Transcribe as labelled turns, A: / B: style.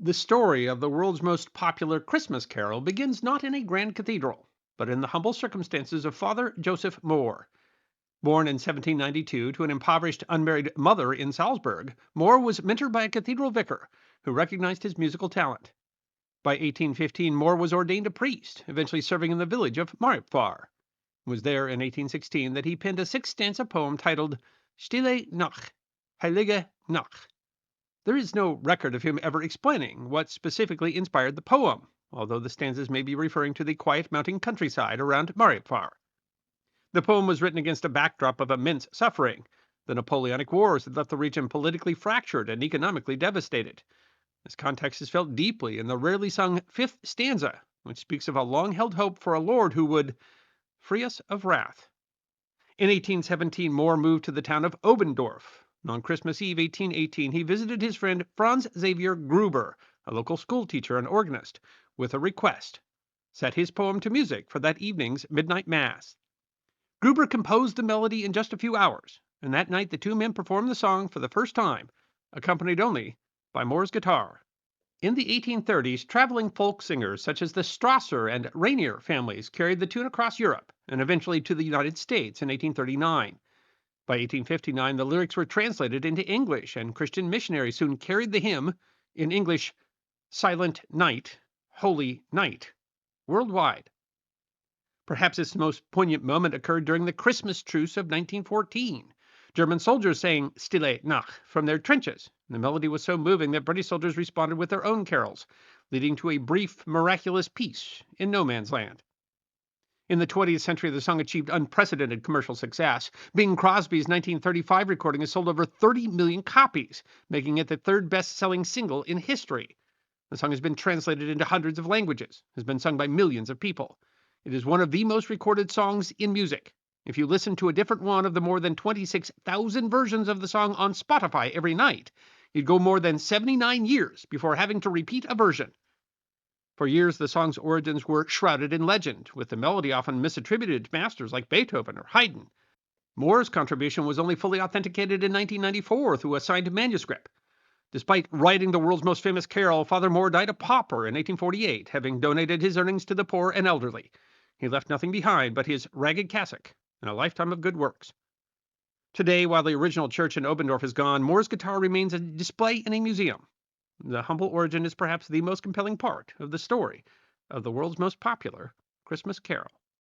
A: The story of the world's most popular Christmas carol begins not in a grand cathedral, but in the humble circumstances of Father Joseph Moore. Born in 1792 to an impoverished unmarried mother in Salzburg, Moore was mentored by a cathedral vicar who recognized his musical talent. By 1815, Moore was ordained a priest, eventually serving in the village of Maripfar. It was there in 1816 that he penned a six-stanza poem titled Stille Nacht, Heilige Nacht. There is no record of him ever explaining what specifically inspired the poem, although the stanzas may be referring to the quiet mountain countryside around Maripfar. The poem was written against a backdrop of immense suffering. The Napoleonic Wars had left the region politically fractured and economically devastated. This context is felt deeply in the rarely sung fifth stanza, which speaks of a long held hope for a Lord who would free us of wrath. In 1817, Moore moved to the town of Obendorf. On Christmas Eve 1818, he visited his friend Franz Xavier Gruber, a local schoolteacher and organist, with a request: set his poem to music for that evening's midnight mass. Gruber composed the melody in just a few hours, and that night the two men performed the song for the first time, accompanied only by Moore's guitar. In the 1830s, traveling folk singers such as the Strasser and Rainier families carried the tune across Europe and eventually to the United States in 1839. By 1859, the lyrics were translated into English, and Christian missionaries soon carried the hymn, in English, Silent Night, Holy Night, worldwide. Perhaps its most poignant moment occurred during the Christmas truce of 1914. German soldiers sang Stille Nacht from their trenches. The melody was so moving that British soldiers responded with their own carols, leading to a brief, miraculous peace in no man's land. In the 20th century, the song achieved unprecedented commercial success. Bing Crosby's 1935 recording has sold over 30 million copies, making it the third best-selling single in history. The song has been translated into hundreds of languages, has been sung by millions of people. It is one of the most recorded songs in music. If you listen to a different one of the more than 26,000 versions of the song on Spotify every night, you'd go more than 79 years before having to repeat a version. For years, the song's origins were shrouded in legend, with the melody often misattributed to masters like Beethoven or Haydn. Moore's contribution was only fully authenticated in 1994 through a signed manuscript. Despite writing the world's most famous carol, Father Moore died a pauper in 1848, having donated his earnings to the poor and elderly. He left nothing behind but his ragged cassock and a lifetime of good works. Today, while the original church in Obendorf is gone, Moore's guitar remains a display in a museum. The humble origin is perhaps the most compelling part of the story of the world's most popular Christmas carol.